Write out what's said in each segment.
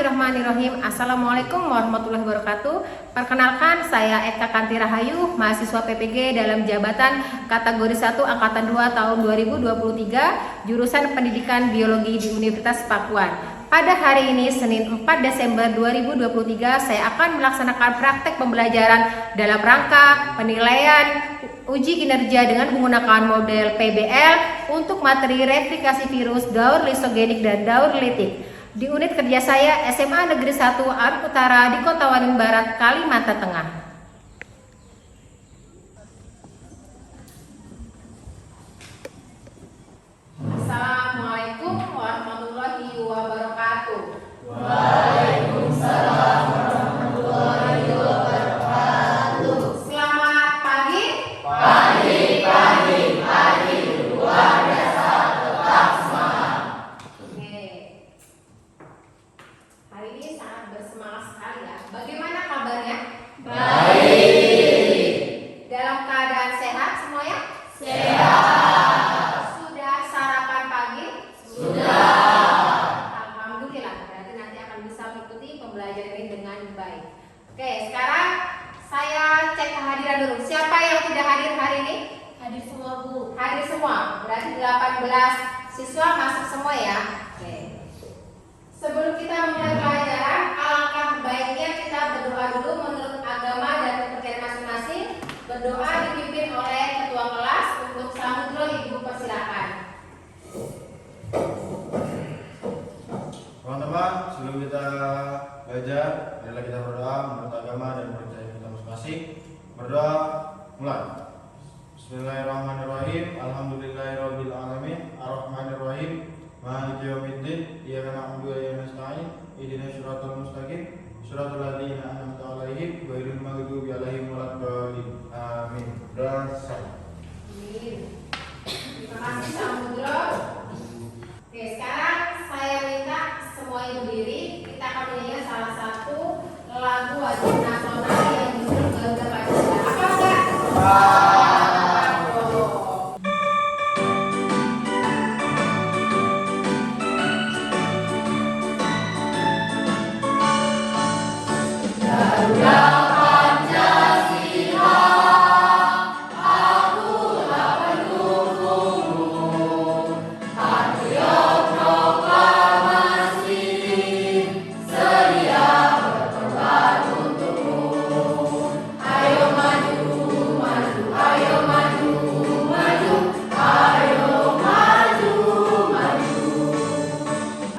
Bismillahirrahmanirrahim. Assalamualaikum warahmatullahi wabarakatuh. Perkenalkan, saya Eka Kanti Rahayu, mahasiswa PPG dalam jabatan kategori 1 Angkatan 2 tahun 2023, jurusan Pendidikan Biologi di Universitas Pakuan. Pada hari ini, Senin 4 Desember 2023, saya akan melaksanakan praktek pembelajaran dalam rangka penilaian uji kinerja dengan menggunakan model PBL untuk materi replikasi virus, daur lisogenik, dan daur litik di unit kerja saya SMA Negeri 1 Aruk Utara di Kota Waringin Barat, Kalimantan Tengah. Assalamualaikum warahmatullahi wabarakatuh. Waalaikumsalam warahmatullahi wabarakatuh. Selamat pagi. Pagi, luar biasa, tetap semangat. Oke. Hari ini sangat bersemangat sekali ya. Bagaimana kabarnya? Baik. Dalam keadaan sehat semuanya? Sehat. Sudah sarapan pagi? Sudah. Alhamdulillah, berarti nanti akan bisa mengikuti pembelajaran ini dengan baik. Oke, sekarang saya cek kehadiran dulu. Siapa yang tidak hadir hari ini? Hadir semua, Bu. Hadir semua. Berarti 18 siswa masuk semua ya. Oke. Sebelum kita memulai pelajaran, alangkah baiknya kita berdoa dulu menurut agama dan kepercayaan masing-masing. Berdoa dipimpin oleh ketua kelas. Untuk Samudro, Ibu persilakan. Teman-teman, sebelum kita belajar, marilah kita berdoa menurut agama dan kepercayaan kita masing-masing. Berdoa, mulai. Bismillahirrahmanirrahim. Alhamdulillahirabbil alamin. Arrahmanirrahim. Maliki yaumiddin. Iyyaka na'budu wa iyyaka nasta'in. Ihdinas siratal mustaqim. Siratal ladzina an'amta 'alaihim ghairil maghdubi 'alaihim waladdallin. Amin. Dan salam. Terima kasih Samudro. Oke, sekarang saya minta semuanya berdiri. Kita akan menyanyikan salah satu lagu wajib nasional yang judul Garuda Pancasila. Apa enggak?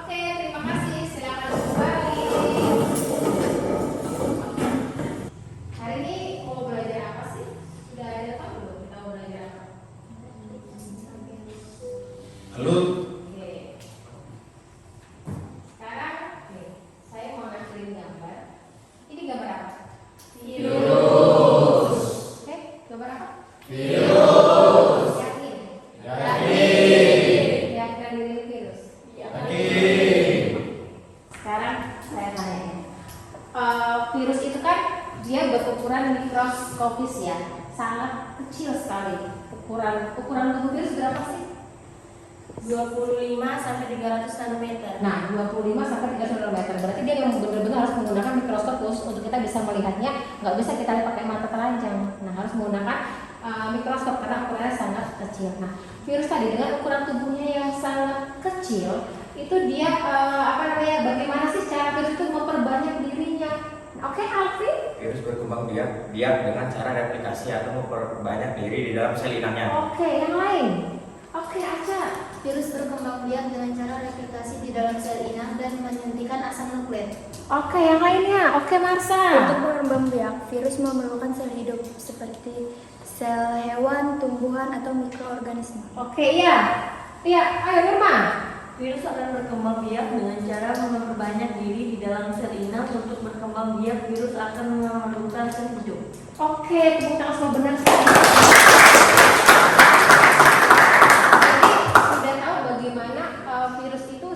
Oke, terima kasih. Silakan kembali. Hari ini mau belajar apa sih? Sudah ada tahu belum kita mau belajar apa? Halo. Oke. Sekarang, saya mau ngasih gambar. Ini gambar apa? Virus. Oke, gambar apa? Virus. Yakin? Yakin. Yakin diri virus? Yakin. Sekarang saya tanya, virus itu kan dia berukuran mikroskopis ya, sangat kecil sekali. Ukuran tubuh virus berapa sih? 25 sampai 300 nanometer. Nah, 25 sampai 30 nanometer. Berarti dia memang benar-benar harus menggunakan mikroskop khusus untuk kita bisa melihatnya. Nggak bisa kita lihat pakai mata telanjang. Nah, harus menggunakan mikroskop karena ukurannya sangat kecil. Nah, virus tadi dengan ukuran tubuhnya yang sangat kecil, itu dia bagaimana sih cara virus itu memperbanyak dirinya? Oke, Alvin? Virus berkembang biak dengan cara replikasi atau memperbanyak diri di dalam sel inangnya. Oke, yang lain? Oke, Aca. Virus berkembang biak dengan cara replikasi di dalam sel inang dan menyuntikkan asam nukleat. Oke, yang lainnya? Oke, Marsa. Untuk berkembang biak, virus memerlukan sel hidup seperti sel hewan, tumbuhan, atau mikroorganisme. Oke, iya. Iya, ayo Nurma. Virus akan berkembang biak dengan cara memperbanyak diri di dalam sel inang. Untuk berkembang biak, virus akan memerlukan sel hidup. Oke, tepuk tangan semua benar sekali. Jadi sudah tahu bagaimana virus itu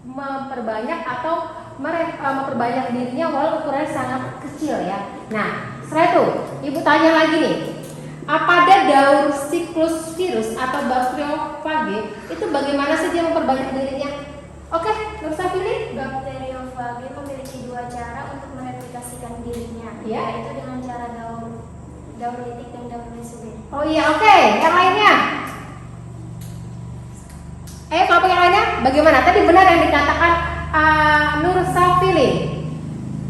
memperbanyak atau memperbanyak dirinya walau ukurannya sangat kecil ya. Nah, setelah itu Ibu tanya lagi nih, pada daur siklus virus atau bakteriofage itu bagaimana sih dia memperbanyak dirinya? Oke, Nur Safili. Bakteriofage mereplikasikan dirinya, Ya. yaitu dengan cara daur litik dan daur lisogen. Oh iya, oke. Yang lainnya? Kelompok yang lainnya bagaimana? Tadi benar yang dikatakan Nur Safili.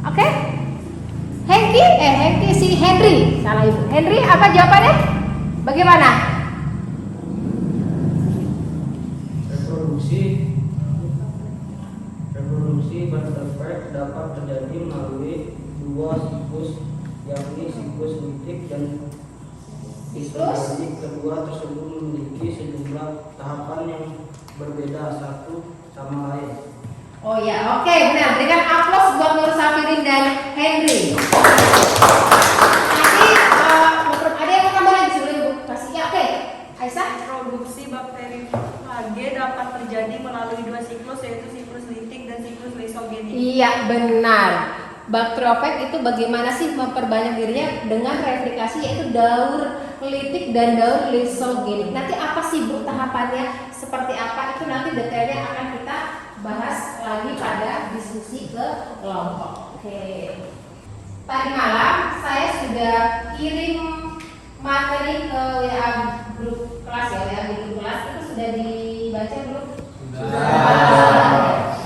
Oke? Hengki si Henry. Salah ibu. Henry, apa jawabannya? Bagaimana? Reproduksi butterfly dapat terjadi melalui dua siklus, yakni siklus litik dan Siklus? Jadi kedua tersebut memiliki sejumlah tahapan yang berbeda satu sama lain. Oh ya, oke, benar. Berikan aplaus buat Nur Safirin dan Henry. Nanti ada yang mau tambah lagi sebelum ibu kasih? Ya, oke. Aisyah? Produksi bakteri phage dapat terjadi melalui dua siklus, yaitu siklus litik dan siklus lisogenik. Iya, benar. Bakteriofag itu bagaimana sih memperbanyak dirinya dengan replikasi, yaitu daur litik dan daur lisogenik. Nanti apa sih Bu tahapannya, seperti apa itu nanti detailnya akan kita bahas lagi pada diskusi ke kelompok. Oke. Tadi malam saya sudah kirim materi ke WA grup kelas ya, WA grup kelas itu sudah dibaca belum?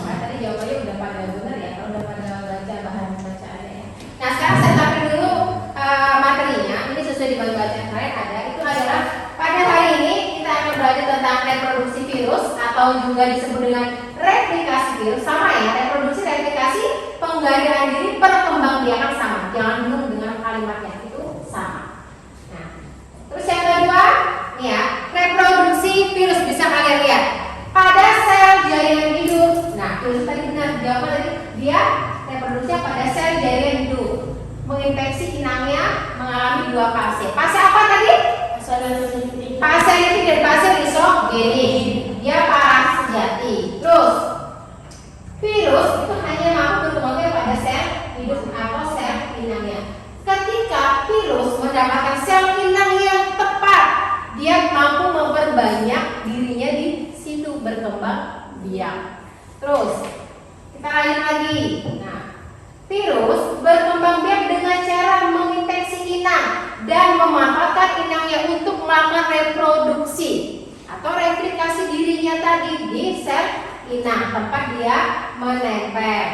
Tadi jawabannya udah pada benar ya, kalau udah pada baca bahan bacaannya ya. Nah sekarang saya tampil dulu materinya. Ini sesuai dengan bacaan kalian ada. Itu adalah pada hari ini kita akan belajar tentang reproduksi virus atau juga disebut dengan replikasi virus. Sama ya, reproduksi, replikasi, penggandaan diri, perkembangbiakan sama. Jangan bingung dengan kalimatnya, itu sama. Nah, terus yang kedua, nih ya, reproduksi virus bisa kalian lihat pada sel jaringan hidup. Nah, virus tadi benar jawaban tadi, dia reproduksinya pada sel jaringan hidup. Menginfeksi inangnya mengalami dua fase. Fase apa tadi? Fase litik dan fase lisogenik. Dia parasit sejati. Terus virus itu hanya mampu berkembang pada sel hidup atau sel inangnya. Ketika virus mendapatkan sel inang yang tepat, dia mampu memperbanyak dirinya di situ, berkembang biak. Terus kita lanjut lagi. Nah, virus berkembang biak dengan cara menginfeksi inang dan memanfaatkan inangnya untuk melakukan reproduksi atau replikasi dirinya tadi di sel inang tempat dia menempel.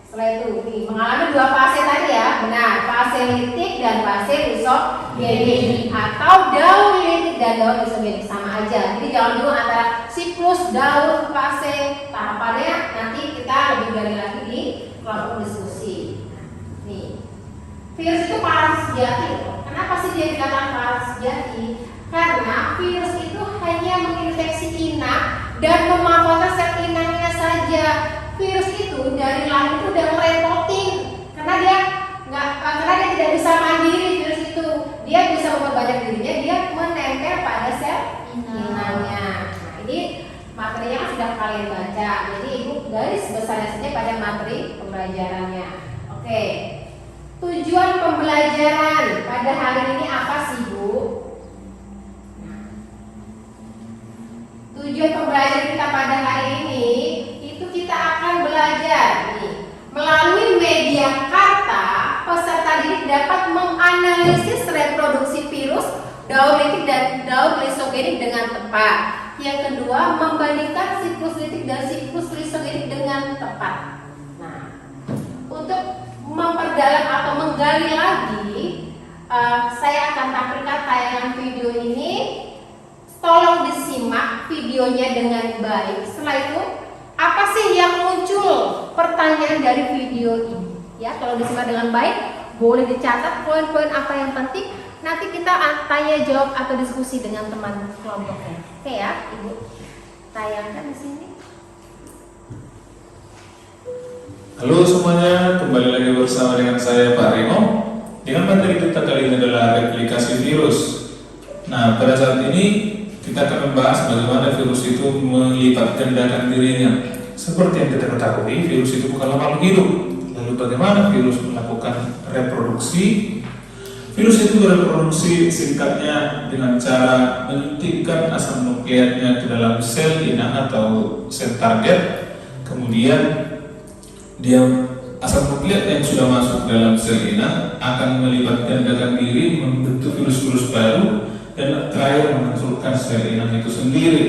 Setelah itu mengalami dua fase tadi ya, benar, fase litik dan fase lisogenik atau daur litik dan daur lisogenik, sama aja. Jadi jangan dulu antara siklus, daur, fase, tahapannya nanti kita lebih gali lagi di kelompok diskusi. Nih, virus itu parasit sejati loh. Kenapa sih dia dikatakan parasit sejati? Karena virus itu hanya menginfeksi inang dan memanfaatkan sel inangnya saja. Virus itu dari lahir itu udah merepotin karena dia tidak bisa mandiri. Virus itu dia bisa memperbanyak dirinya, dia menempel pada sel inangnya. Nah, ini materinya kan sudah kalian baca, jadi ibu garis besarnya saja pada materi pembelajarannya. Oke, tujuan pembelajaran pada hari ini apa sih Bu? Tujuan pembelajaran kita pada hari ini itu kita akan belajar nih, melalui media kata peserta didik dapat menganalisis reproduksi virus, daur litik dan daur lisogenik dengan tepat. Yang kedua, membandingkan siklus litik dan siklus lisogenik dengan tepat. Nah, untuk memperdalam atau menggali lagi, saya akan tampilkan tayangan video ini. Tolong disimak videonya dengan baik. Setelah itu, apa sih yang muncul pertanyaan dari video ini? Ya, kalau disimak dengan baik, boleh dicatat poin-poin apa yang penting. Nanti kita tanya jawab atau diskusi dengan teman kelompoknya. Oke ya, Ibu. Tayangkan di sini. Halo semuanya, kembali lagi bersama dengan saya Pak Remo. Dengan materi kita kali ini adalah replikasi virus. Nah, pada saat ini kita akan membahas bagaimana virus itu melipat gandakan dirinya. Seperti yang kita ketahui, virus itu bukanlah makhluk hidup. Lalu bagaimana virus melakukan reproduksi? Virus itu bereproduksi singkatnya dengan cara menyuntikkan asam nukleatnya ke dalam sel inang atau sel target. Kemudian dia asam nukleat yang sudah masuk dalam sel inang akan melibat gandakan diri membentuk virus-virus baru dan terakhir menghancurkan sel inang itu sendiri.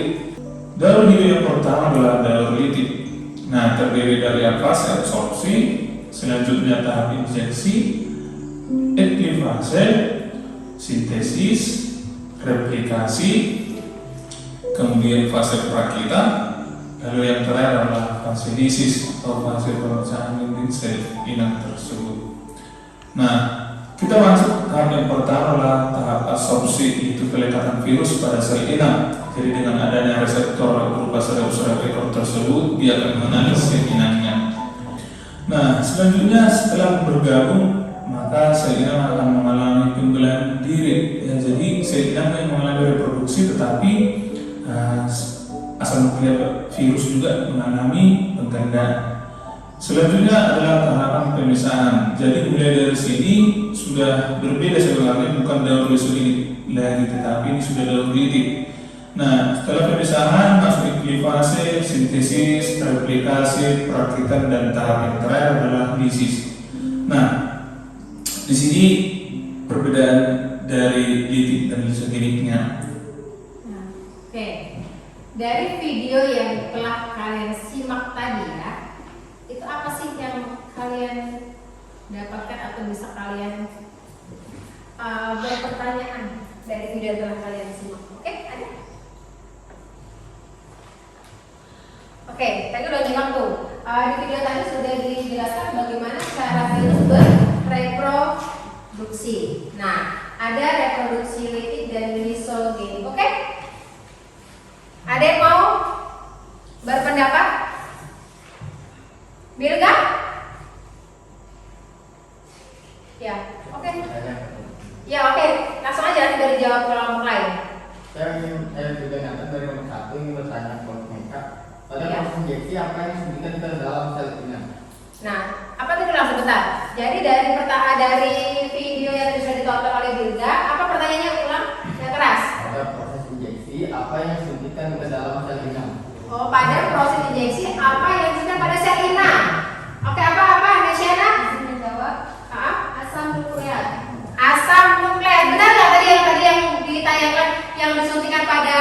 Daur hidup yang pertama adalah daur litik. Nah, terdiri dari fase absorpsi, selanjutnya tahap injeksi, eklifase, sintesis, replikasi, kemudian fase perakitan, lalu yang terakhir adalah fase lisis atau fase pemecahan dinding sel inang tersebut. Nah, kita masuk tahap yang pertama adalah tahap absorpsi, yaitu pelekatan virus pada sel inang. Jadi dengan adanya reseptor berupa saraf ekor tersebut, dia akan mengenali sel inangnya. Nah, selanjutnya setelah bergabung, maka sel inang akan mengalami pembelahan diri. Ya, jadi sel inang yang mengalami reproduksi, tetapi asam nukleat virus juga mengalami penggandaan. Selanjutnya adalah tahapan pemisahan. Jadi mulai dari sini sudah berbeda sebenarnya, bukan daur lisolik lagi, tetapi ini sudah daur litik. Nah, setelah pemisahan masuk eklifase, sintesis, replikasi, perakitan, dan tahap yang terakhir adalah lisis. Nah, di sini perbedaan dari litik dan lisogeniknya. Oke, dari video yang telah kalian simak tadi ya, itu apa sih yang kalian dapatkan atau bisa kalian berpertanyaan dari video yang telah kalian simak? Oke, ada? Oke, tadi udah nyimak tuh. Di video tadi sudah dijelaskan bagaimana cara virus bereproduksi. Nah, ada reproduksi litik dan lisogenik. Oke? Ada yang mau berpendapat? Bilga? Ya, oke. Ya, oke. Langsung aja nanti dari jawab kelompok lain. Saya juga nyata dari nomor 1 ingin bertanya kepada mereka. Pada Ya. proses injeksi apa yang disuntikan ke dalam sel inang? Nah, apa tadi langsung bentar. Jadi dari video yang sudah ditonton oleh Bilga, apa pertanyaannya ulang yang keras? Pada proses injeksi apa yang disuntikan ke dalam sel inang? Oh, pada proses injeksi apa yang disuntikan pada sel inang? Oke, apa Nesiana? Menjawab asam nukleat. Asam nukleat. Benar nggak tadi yang ditayangkan yang disuntikan pada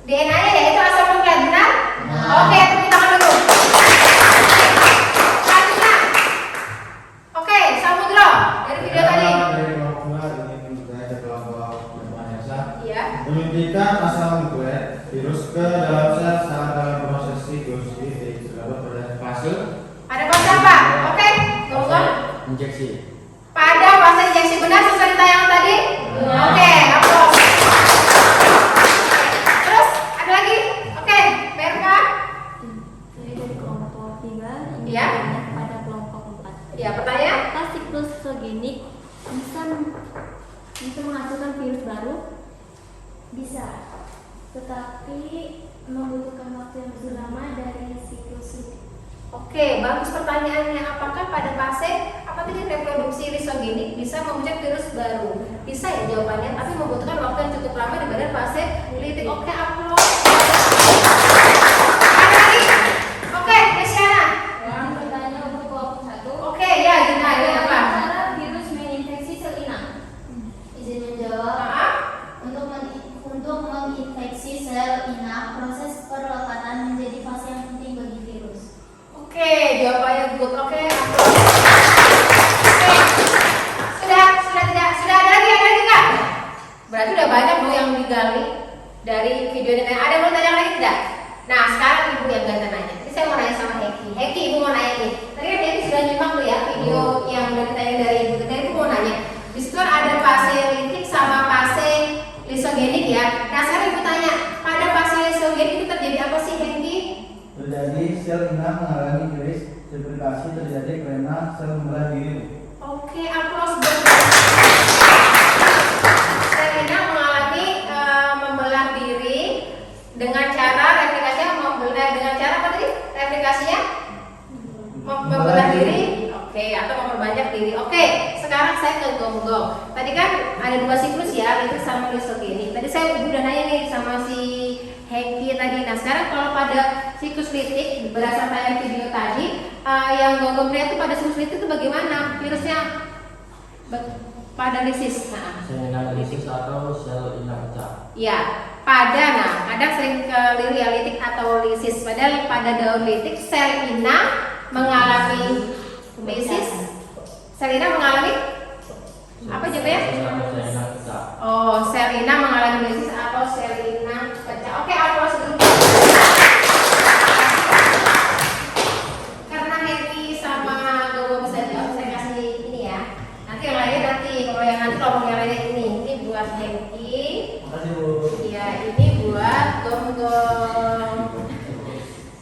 DNA-nya yaitu asam nukleat, benar? Oke, tepuk tangan dulu. Selanjutnya. Oke, Samudro dari video tadi. Dari kelompok 2 ingin bertanya ke kelompok Vanessa. Iya. Menyuntikkan asam nukleat virus ke dalam sel saat dalam proses siklus litik terdapat pada fase Ada fase apa? Oke, Gonggon. Injeksi. Pada fase injeksi, benar sesuai tayangan tadi? Oke, aplaus. Terus ada lagi? Oke, Berka. Jadi dari kelompok 3 ini Ya. bertanya pada kelompok 4. Ya, pertanyaan? Apakah siklus lisogenik bisa menghasilkan virus baru? Bisa, tetapi membutuhkan waktu yang lebih lama dari siklus litik. Oke, bagus pertanyaannya. Apakah pada fase apa tadi reproduksi lisogenik bisa memunculkan virus baru? Bisa ya jawabannya, tapi membutuhkan waktu yang cukup lama dibanding fase litik. Oke, aplaus. Ada lagi? Oke, Nesiana. Yang bertanya untuk kelompok 1. Oke, ya Gina, ini apa? Cara virus menginfeksi sel inang. Izin menjawab. Maaf. Untuk menginfeksi sel inang, proses perlekatan menjadi fase yang penting bagi virus. Oke, jawabannya good. Oke, aplaus. Oke, sudah ada lagi nggak? Berarti udah banyak dong yang digali dari video ini. Ada yang mau tanya lagi tidak? Nah, sekarang ibu yang gak nanya. Jadi saya mau nanya sama Heki. Heki, ibu mau nanya nih. Tadi kan Heki sudah nyimak tuh ya video yang udah ditanya dari ibu. Tadi ibu mau nanya. Di situ kan ada fase litik sama fase lisogenik ya. Nah, sekarang ibu tanya, pada fase lisogenik itu terjadi apa sih, Heki? Terjadi sel inang mengalami krisis, replikasi terjadi karena sel membelah diri. Oke, aplaus buat sel inang mengalami membelah diri dengan cara replikasinya dengan cara apa tadi? Replikasinya membelah diri. Oke, atau memperbanyak diri. Oke, sekarang saya ke Gonggong. Tadi kan ada 2 siklus ya, litik sama lisogenik. Tadi saya udah nanya nih sama si Heki tadi. Nah, sekarang kalau pada siklus litik berdasarkan video tadi, yang gangguan pria itu pada siklus litik itu bagaimana virusnya? Pada lisis. Nah, Sel lisis atau sel inang pecah. ya, pada, nah kadang sering keliru ya litik atau lisis. Padahal pada daun litik sel inang mengalami lisis. Sel inang mengalami apa jawabnya? Sel inang pecah. Oh, sel inang mengalami lisis atau sel inang pecah. Oke, aplaus dulu. Karena Henry sama Gogo bisa jawab, saya kasih ini ya. Nanti yang lainnya nanti, kalau yang nanti kelompok yang lainnya ini buat Henry. Makasih Bu. Ya, ini buat Gonggong.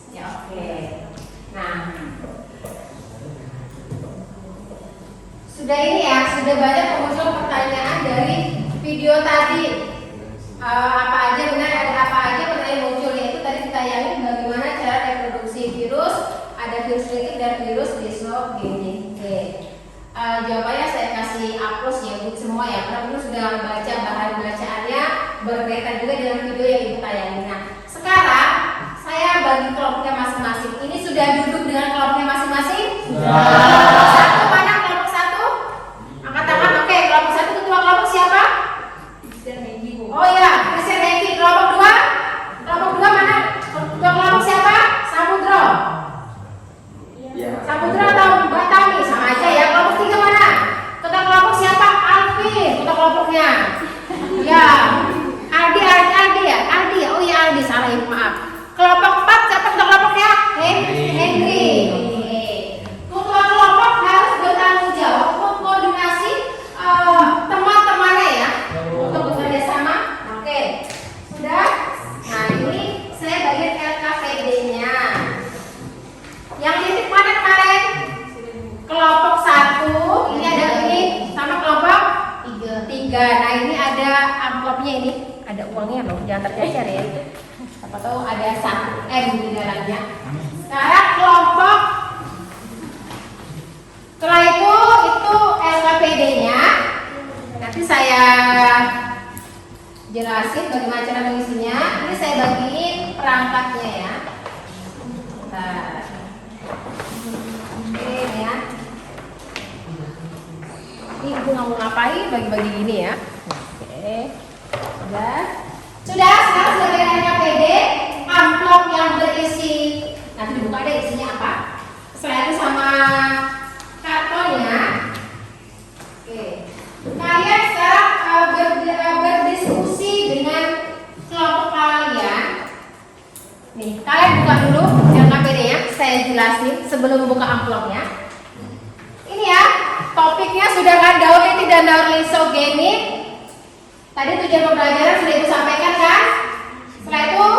Ya, oke. Nah, sudah ini ya, sudah banyak muncul pertanyaan dari video tadi. Apa aja benar, ada apa aja pertanyaan muncul, yaitu tadi ditayangin bagaimana cara reproduksi virus, ada virus litik dan virus lisogenik. Jawabannya saya kasih aplaus ya buat semua ya, karena dulu sudah baca bahan bacaannya berkaitan juga dengan video yang ditayangin. Nah, sekarang saya bagi kelompoknya masing-masing. Ini sudah duduk dengan kelompoknya masing-masing? Kelompok satu mana? Kelompok satu? Angkat tangan. Oke, kelompok satu ketua kelompok siapa? Oh ya, Christian Hengki. Kelompok dua? Kelompok dua mana? Ketua kelompok siapa? Samudro. Samudro atau Mbak Tami? Sama aja ya. Kelompok tiga mana? Ketua kelompok siapa? Alvin. Ketua kelompoknya. Ya. Aldi ya? Aldi ya? Oh iya Aldi, salah ibu, maaf. Kelompok 4 siapa ketua kelompoknya? Henry. Ketua kelompok harus bertanggung jawab mengkoordinasi teman-temannya ya untuk bekerja sama. Oke, sudah. Nah ini saya bagian LKPD-nya. Yang titik mana kemarin? Kelompok 1. Ini ada ini sama kelompok 3. Nah ini ada amplopnya ini. Ada uangnya loh, jangan tercecer ya. Apa tahu ada 1 M di dalamnya. Sekarang kelompok. Setelah itu LKPD-nya. Nanti saya jelasin bagaimana cara mengisinya. Ini saya bagiin perangkatnya ya. Bentar. Ini ya. Ini ibu nggak mau ngapain bagi-bagi gini ya. Oke. Sudah sekarang sudah ada LKPD, amplop yang berisi, nanti dibuka deh isinya apa. Setelah itu sama kartonnya. Oke. Kalian sekarang berdiskusi dengan kelompok kalian. Nih, kalian buka dulu LKPD-nya, saya jelasin sebelum membuka amplopnya. Ini ya, topiknya sudah kan daun litik dan daun lisogenik. Tadi tujuan pembelajaran sudah Ibu sampaikan kan? Setelah itu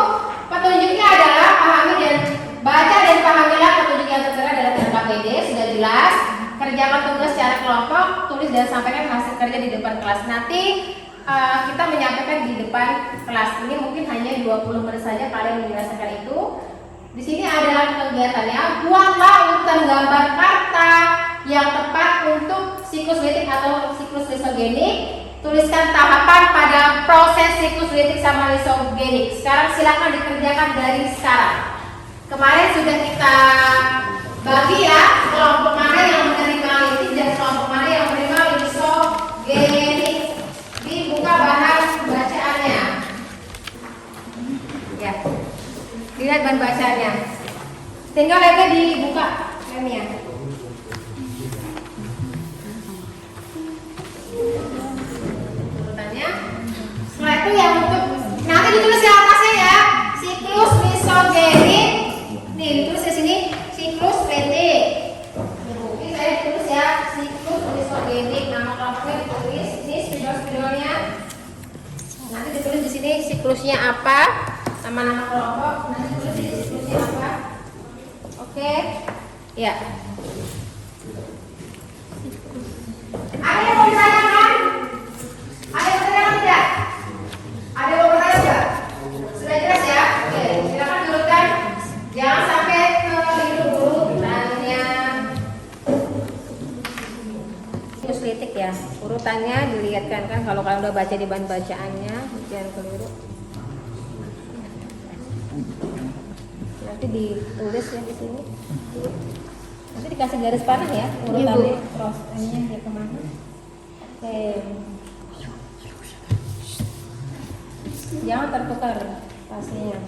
petunjuknya adalah pahami dan baca dan pahamilah petunjuk yang tertera dalam LKPD, sudah jelas. Kerjakan tugas secara kelompok, tulis dan sampaikan hasil kerja di depan kelas. Nanti kita menyampaikan di depan kelas. Ini mungkin hanya 20 menit saja kalian menyelesaikan itu. Di sini adalah kegiatannya. Buatlah urutan gambar karta yang tepat untuk siklus litik atau siklus lisogenik. Tuliskan tahapan pada proses siklus litik sama lisogenik. Sekarang silakan dikerjakan dari sekarang. Kemarin sudah kita bagi ya kelompok mana yang menerima litik dan kelompok mana yang menerima lisogenik. Dibuka bahan bacaannya. Ya, dilihat bahan bacaannya. Tinggal lagi dibuka lemnya. Setelah itu yang untuk nanti ditulis di atasnya ya, siklus lisogenik. Nih ditulis di sini siklus litik. Ini saya tulis ya, siklus lisogenik. Nama kelompoknya ditulis. Ini spidol-spidolnya. Nanti ditulis di sini siklusnya apa, sama nama kelompok. Nanti ditulis di siklusnya apa. Oke, ya. Ada yang mau ditanyakan? Ada yang bertanya tidak? Ada yang bertanya tidak? Sudah jelas ya? Oke, silakan urutkan. Jangan sampai keliru urutannya. Siklus litik ya, urutannya dilihatkan kan kalau kalian udah baca di bahan bacaannya, jangan keliru. Nanti ditulis ya di sini. Nanti dikasih garis panah ya, urutannya prosesnya dia kemana. Oke. Jangan tertukar pastinya.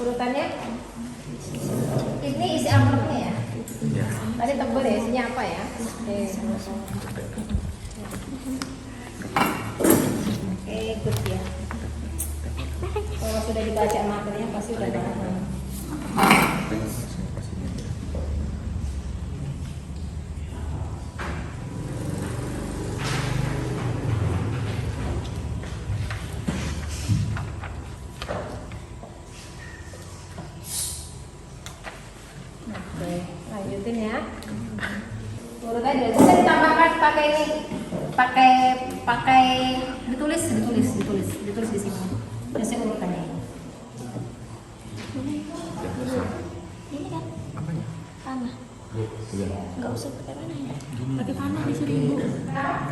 Urutannya ini isi amplopnya ya. Tadi tebel ya, isinya apa ya? Oke, good ya. Kalau sudah dibaca materinya pasti udah paham. Oke, lanjutin ya. Urutannya bisa ditambahkan pakai ini, pakai ditulis di sini. Kasih urutannya. Ini kan panah. Nggak usah pakai panah ya. Pakai panah di sini Bu.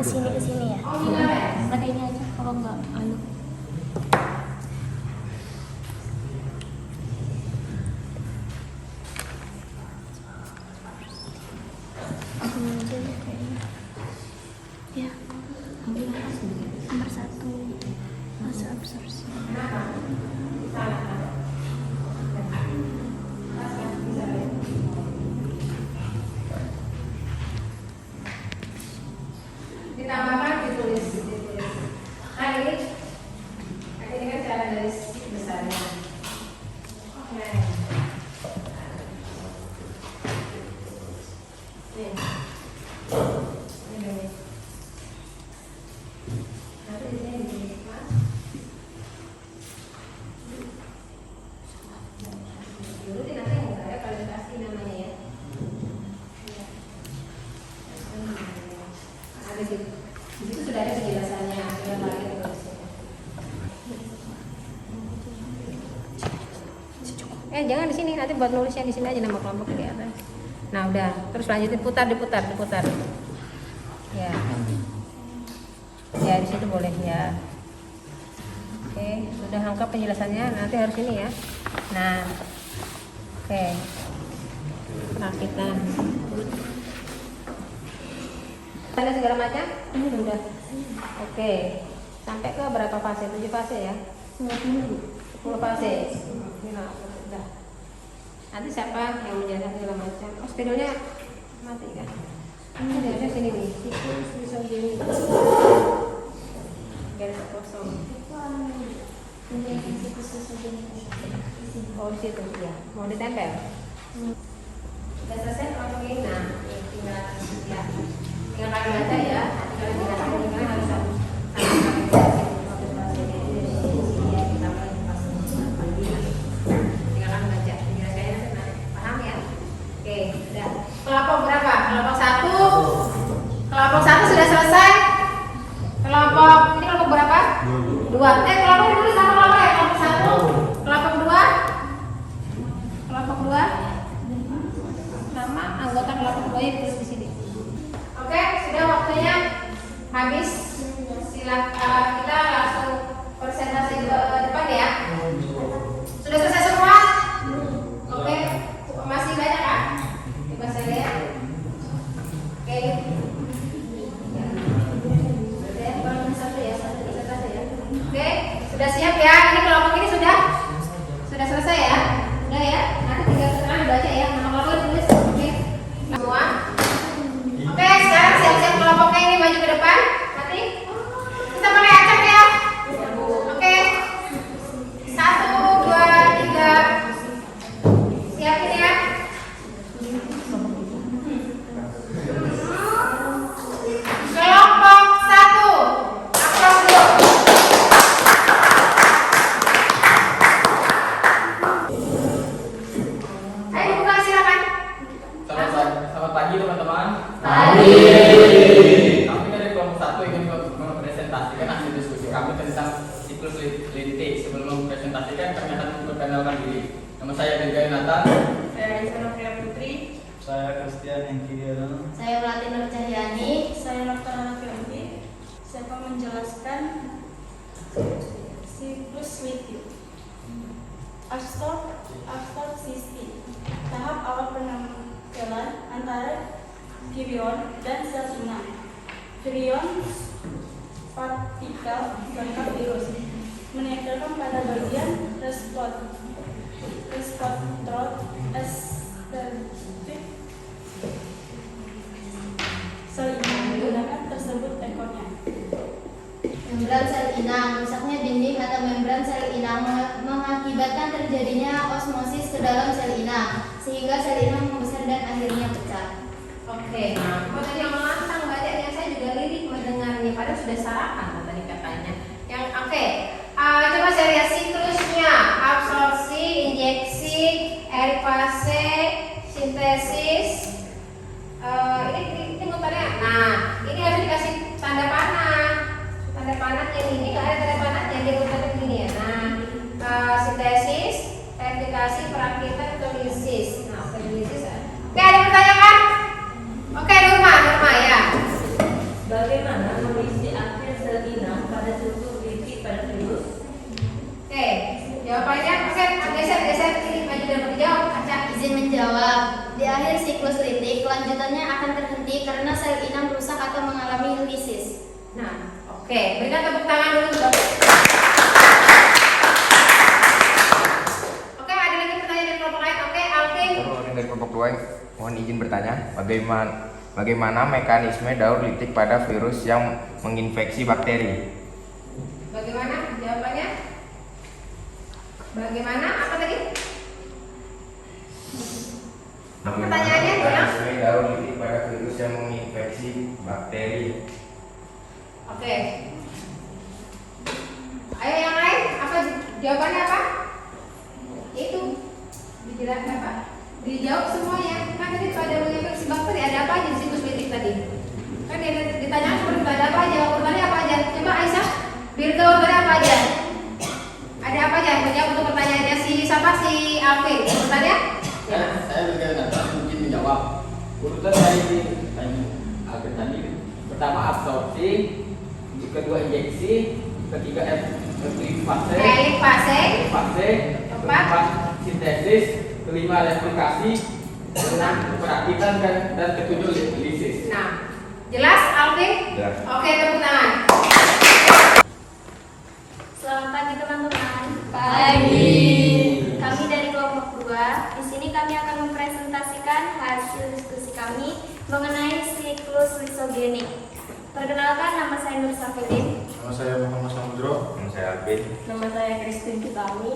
Kesini ya. Pakai ini aja kalau nggak anu. Ya, ambil nomor 1 masa absorpsi. Ditambahkan ditulis. Nah ini kan cara garis besarnya. Nah. Nih. Ini. Nanti di sini dituliskan. Dulu nanti enggak ya kalau dikasih namanya ya. Ada di situ sudah ada penjelasannya, yang lagi tulisnya. Jangan di sini, nanti buat nulisnya di sini aja nama kelompok di atas. Nah udah, terus lanjutin diputar. Ya. Ya di situ boleh ya. Oke, sudah lengkap penjelasannya. Nanti harus ini ya. Nah, oke. Rakitan. Ada segala macam? Ini sudah. Oke. Sampai ke berapa fase? 7 fase ya? 10 fase. Nah, udah. Nanti siapa yang menjelaskan segala macam? Oh, spidolnya mati kan? Ini ada sini nih. Siklus misogini. Garis kosong. Oh, di situ ya. Mau ditempel? Sudah selesai kalau ini. Nah, tinggal ya. Tinggal kalian baca ya. Tinggal harus satu. Kelompok berapa? Kelompok 1. Kelompok 1 sudah selesai. Kelompok ini kelompok berapa? 2. Kelompok ditulis sama kelompok ya. Kelompok 1. Kelompok 2. Kelompok 2. Nama anggota kelompok 2 yang ditulis di sini. Oke, sudah waktunya habis. Silakan kita langsung presentasi ke depan ya. Sudah selesai semua? Oke, masih banyak kan? Coba saya lihat. Oke. Oke, sudah siap ya? Ini kelompok ini sudah selesai ya? Sudah ya? Nanti tinggal sekarang dibaca ya. Nama kelompok ditulis. Oke. Semua. Oke, sekarang siap-siap kelompoknya ini maju ke depan. Nanti kita pakai acak ya. Oke. 1, 2, 3. Siapin ya. Kelompok 1. Aplaus dulu. Ayo buka silakan. Selamat pagi teman-teman. Pagi. Kami dari kelompok 1 ingin mempresentasikan hasil diskusi kami tentang siklus lintik. Sebelum mempresentasikan kami akan memperkenalkan diri. Nama saya Benjamin Nathan. Saya Isana Priya Putri. Saya Christian Engkidiana. Saya Latin Nur Cahyani. Saya Dr. Anafianti. Saya akan menjelaskan Siklus litik. Astrocysti, tahap awal penempatan antara virion dan sel inang. Virion partikel lengkap virus menempelkan pada bagian respontrol estetik sel inang menggunakan tersebut ekornya. Membran sel inang, rusaknya dinding atau membran sel inang mengakibatkan terjadinya osmosis ke dalam sel inang, sehingga sel inang membesar dan akhirnya pecah. Oke, nah kalau tadi yang lantang bacanya saya juga lirik mendengarnya, padahal sudah sarapan tadi katanya. Yang oke, coba saya lihat siklusnya: absorpsi, injeksi, air fase, sintesis. Ini mutarnya. Nah, ini harus dikasih tanda panah. Tanda panahnya ini nggak ada tanda panahnya, dia mutarnya begini ya. Nah, sintesis, replikasi, perakitan, lisis. Nah, lisis. Oke, ada pertanyaan? Oke, Nurma ya. Bagaimana kondisi akhir sel inang pada struktur litik pada virus? Oke, jawabannya geser ini maju dan dijawab. Acak Izin menjawab. Di akhir siklus litik, kelanjutannya akan terhenti karena sel inang rusak atau mengalami lisis. Nah, oke, berikan tepuk tangan dulu. Oke, ada lagi pertanyaan dari kelompok lain. Oke, Alvin. Dari kelompok 2, mohon izin bertanya, bagaimana mekanisme daur litik pada virus yang menginfeksi bakteri? Bagaimana jawabannya? Bagaimana apa tadi? Pertanyaannya ulang. Mekanisme daur litik pada virus yang menginfeksi bakteri. Oke. Ayo yang lain, apa jawabannya apa? Itu dijelaskan apa? Dijawab semuanya. Kan tadi pada menginfeksi bakteri ada apa aja di siklus litik tadi? Kan ditanya seperti ada apa aja? Urutannya apa aja? Coba Aisyah, Virgo urutannya apa aja? Ada apa aja? Menjawab untuk pertanyaannya siapa? Si Alvin. Urutannya? Saya juga mungkin menjawab. Urutan dari akhir tadi. Pertama absorpsi, kedua injeksi, ketiga Fase, keempat sintesis, kelima replikasi, enam perakitan dan ketujuh lisis. Nah, jelas Alvin? Jelas. Oke, tepuk tangan. Selamat pagi teman-teman. Pagi. Kami dari kelompok 2. Di sini kami akan mempresentasikan hasil diskusi kami mengenai siklus lisogenik. Perkenalkan, nama saya Nur Safidin. Nama saya Muhammad Samudro. Nama saya Alvin. Nama saya Christine Kitami.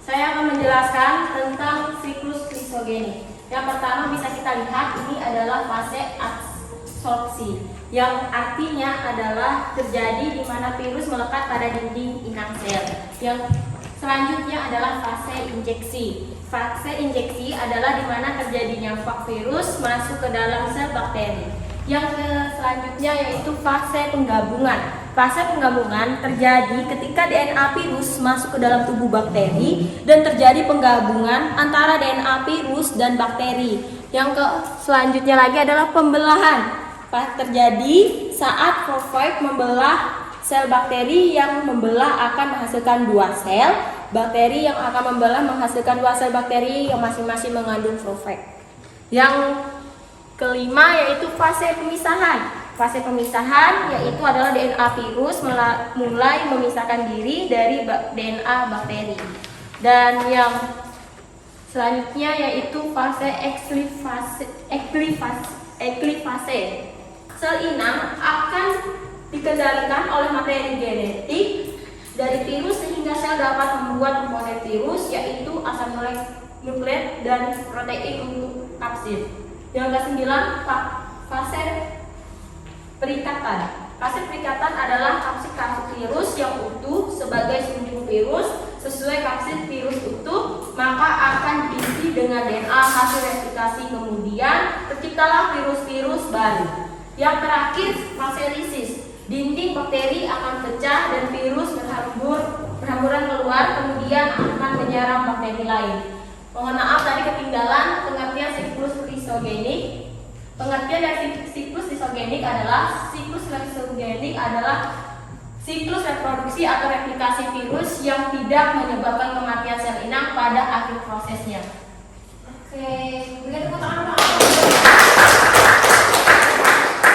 Saya akan menjelaskan tentang siklus lisogenik. Yang pertama bisa kita lihat ini adalah fase absorpsi, yang artinya adalah terjadi di mana virus melekat pada dinding inang sel. Yang selanjutnya adalah fase injeksi. Fase injeksi adalah di mana terjadinya virus masuk ke dalam sel bakteri. Yang selanjutnya yaitu fase penggabungan. Fase penggabungan terjadi ketika DNA virus masuk ke dalam tubuh bakteri dan terjadi penggabungan antara DNA virus dan bakteri. Yang selanjutnya lagi adalah pembelahan. Terjadi saat prophage membelah sel bakteri, yang membelah akan menghasilkan 2 sel. Bakteri yang akan membelah menghasilkan 2 sel bakteri yang masing-masing mengandung prophage. Yang kelima yaitu fase pemisahan. Fase pemisahan yaitu adalah DNA virus mulai memisahkan diri dari DNA bakteri. Dan yang selanjutnya yaitu fase eklifase. Sel inang akan dikendalikan oleh materi genetik dari virus sehingga sel dapat membuat komponen virus yaitu asam nukleat dan protein untuk kapsid. Yang ke-9, fase perikatan. Fase perikatan adalah kapsid virus yang utuh sebagai sumbu virus. Sesuai kapsid virus utuh, maka akan diisi dengan DNA hasil replikasi, kemudian terciptalah virus-virus baru. Yang terakhir, fase lisis. Dinding bakteri akan pecah dan virus berhamburan keluar, kemudian akan menyerang bakteri lain. Mohon maaf tadi ketinggalan pengertian siklus lisogenik. Pengertian dari siklus lisogenik adalah siklus reproduksi atau replikasi virus yang tidak menyebabkan kematian sel inang pada akhir prosesnya. Oke, berikan tepuk tangan dong.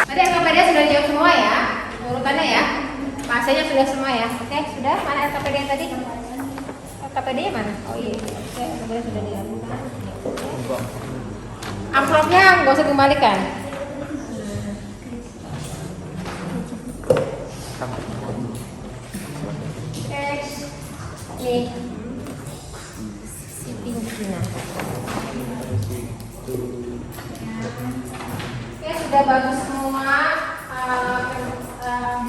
Tadi RKPD sudah dijawab semua ya, urutannya ya. Pasenya sudah semua ya. Oke, sudah. Mana RKPD yang tadi? RKPD-nya mana? Oh iya. Oke, RKPD sudah dilakukan. Amplopnya nggak usah dikembalikan. Oke, nih. Shipping Cina. Oke, sudah bagus semua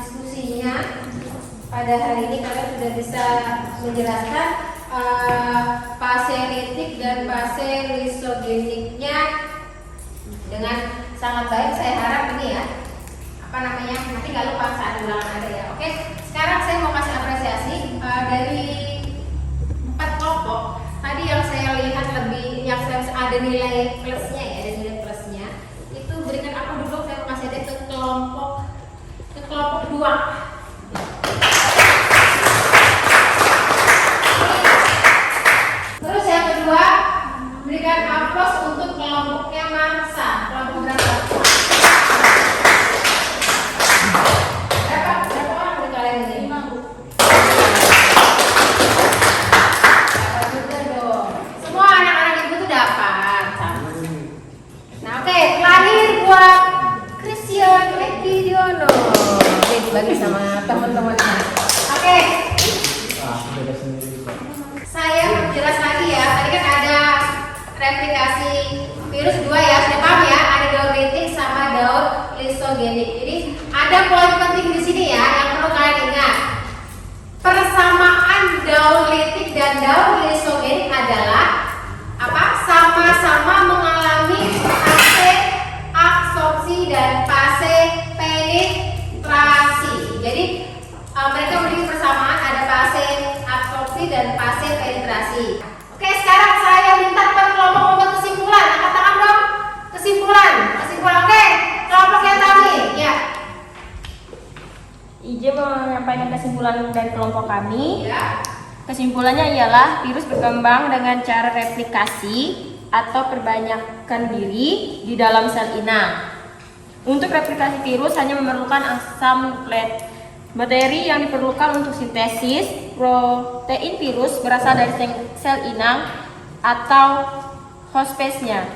diskusinya pada hari ini. Kalian sudah bisa menjelaskan fase litik dan fase lisogeniknya dengan sangat baik. Saya harap ini ya, nanti nggak lupa saat ulangan ada ya. Oke, sekarang saya mau kasih apresiasi dari 4 kelompok. Tadi yang saya lihat lebih, yang saya ada nilai plusnya ya, ada nilai plusnya. Itu berikan aku dulu, saya mau kasih ada ke kelompok 2. Terus yang kedua, berikan aplaus untuk kelompoknya Mansa. Kelompok berapa? Berapa orang di kalian ini? 5 Bu. Dapat juga dong. Semua anak-anak ibu tuh dapat. Nah oke, terakhir buat Christian Ekidiono. Oke, dibagi sama teman-temannya. Oke. Saya jelas lagi ya, tadi kan ada replikasi virus 2 ya, sudah paham ya, ada daur litik sama daur lisogenik. Jadi ada poin penting di sini ya yang perlu kalian ingat. Persamaan daur litik dan daur lisogenik adalah apa? Sama-sama mengalami fase absorpsi dan fase penetrasi. Jadi mereka memiliki persamaan, ada fase absorpsi dan fase penetrasi. Oke, sekarang saya minta per kelompok membuat kesimpulan. Angkat tangan dong. Kesimpulan. Oke, kelompok yang tadi ya. IJ menyampaikan kesimpulan dari kelompok kami. Ya. Kesimpulannya ialah virus berkembang dengan cara replikasi atau perbanyakan diri di dalam sel inang. Untuk replikasi virus hanya memerlukan asam nukleik. Materi yang diperlukan untuk sintesis protein virus berasal dari sel inang atau hospesnya.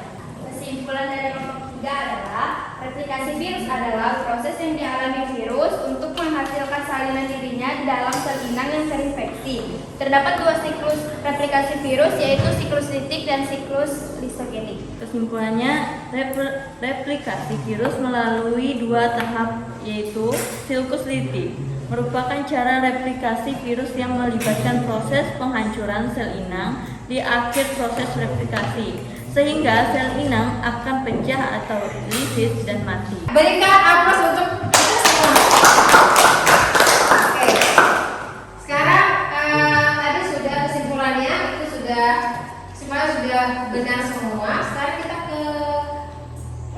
Kesimpulan dari kelompok 3 adalah replikasi virus adalah proses yang dialami virus untuk menghasilkan salinan dirinya di dalam sel inang yang terinfeksi. Terdapat 2 siklus replikasi virus, yaitu siklus litik dan siklus lisogenik. Kesimpulannya, replikasi virus melalui 2 tahap, yaitu siklus litik merupakan cara replikasi virus yang melibatkan proses penghancuran sel inang di akhir proses replikasi, sehingga sel inang akan pecah atau lisis dan mati. Berikan aplaus untuk kita semua. Oke. Sekarang tadi sudah kesimpulannya, itu sudah semuanya sudah benar semua. Sekarang kita ke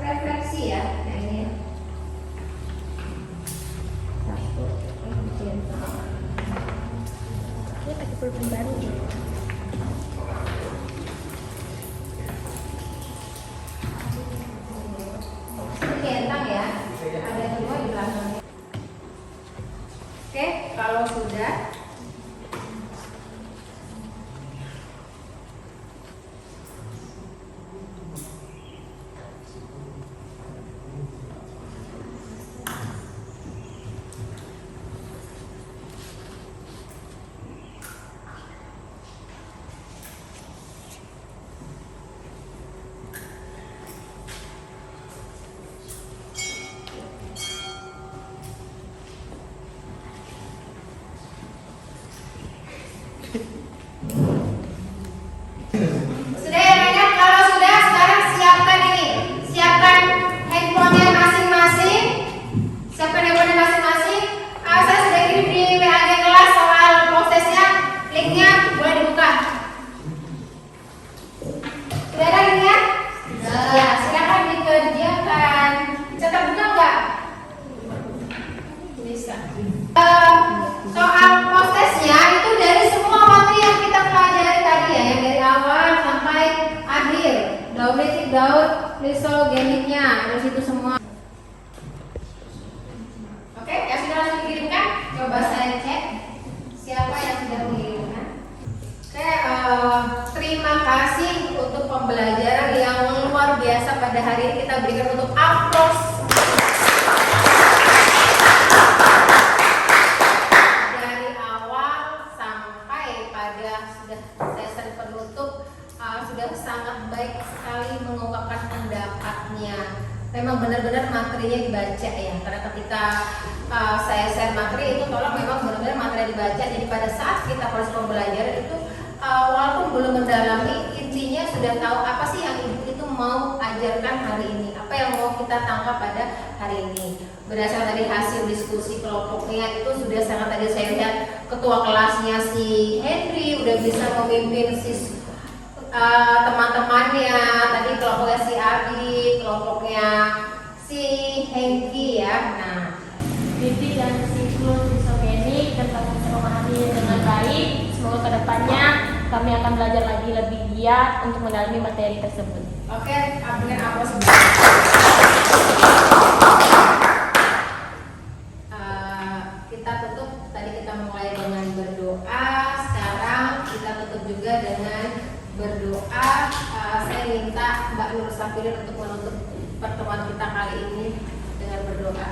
refleksi ya. Nah ini. Ini pakai pulpen baru. Kentang ya, ada 2 di belakang. Oke, kalau sudah sudah ya Rekan, kalau sudah sekarang siapkan ini, siapkan handphonenya masing-masing, saya sudah kirim di WA kelas soal prosesnya, linknya boleh dibuka. Sudah ada linknya? Ya, silakan dikerjakan. Cetak buka enggak? Bisa. soal prosesnya itu dari semua materi yang kita pelajari tadi ya, yang dari awal sampai akhir. Daur litik, daur lisogeniknya, dari situ semua. Oke, yang sudah langsung dikirimkan, coba saya cek siapa yang sudah mengirimkan. Oke, terima kasih untuk pembelajaran yang luar biasa pada hari ini. Kita berikan untuk aplaus. Dari awal sampai pada sudah sesi penutup, sudah sangat baik sekali mengungkapkan pendapatnya. Memang benar-benar materinya dibaca ya, karena ketika saya share materi itu tolong memang benar-benar materi dibaca. Jadi pada saat kita proses pembelajaran itu walaupun belum mendalami, intinya sudah tahu apa sih yang ibu itu mau ajarkan hari ini, apa yang mau kita tangkap pada hari ini. Berdasarkan dari hasil diskusi kelompoknya itu sudah sangat, tadi saya lihat ketua kelasnya si Henry udah bisa memimpin si teman-temannya, tadi kelompoknya si Adi, kelompoknya si Hengki ya. Nah, Litik dan siklus lisogenik tentang memahami dengan baik. Semoga kedepannya kami akan belajar lagi lebih giat untuk mendalami materi tersebut. oke, dengan aplaus. Kita tutup, tadi kita mulai dengan berdoa, sekarang kita tutup juga dengan berdoa. Saya minta Mbak Nur Safirin untuk menutup pertemuan kita kali ini dengan berdoa.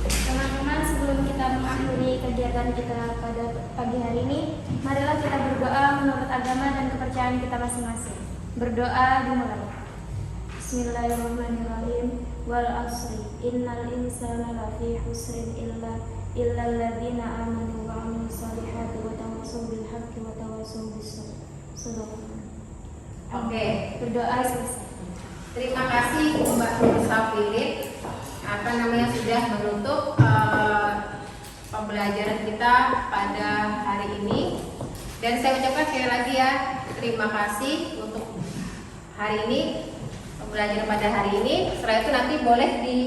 Teman-teman, sebelum kita mengakhiri kegiatan kita pada pagi hari ini, marilah kita berdoa menurut agama dan kepercayaan kita masing-masing. Berdoa dimulai. Bismillahirrahmanirrahim. Wal asri innal insana lafi husrin illa alladzina amanu wa amilus solihati wa tawassaw bil haqqi wa tawassaw bis sabr. Oke, Berdoa selesai. terima kasih Mbak Nur Safirin sudah menutup pembelajaran kita pada hari ini. Dan saya ucapkan sekali lagi ya, terima kasih untuk hari ini, pembelajaran pada hari ini. Setelah itu nanti boleh di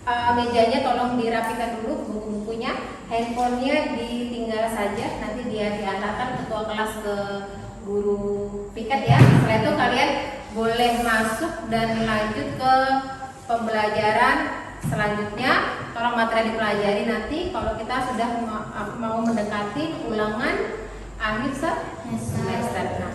mejanya tolong dirapikan dulu, buku-bukunya, handphonenya ditinggal saja, nanti dia diantarkan ketua kelas ke guru piket ya. Setelah itu kalian boleh masuk dan lanjut ke pembelajaran selanjutnya. Tolong materi dipelajari nanti kalau kita sudah mau mendekati ulangan akhir semester. Nah.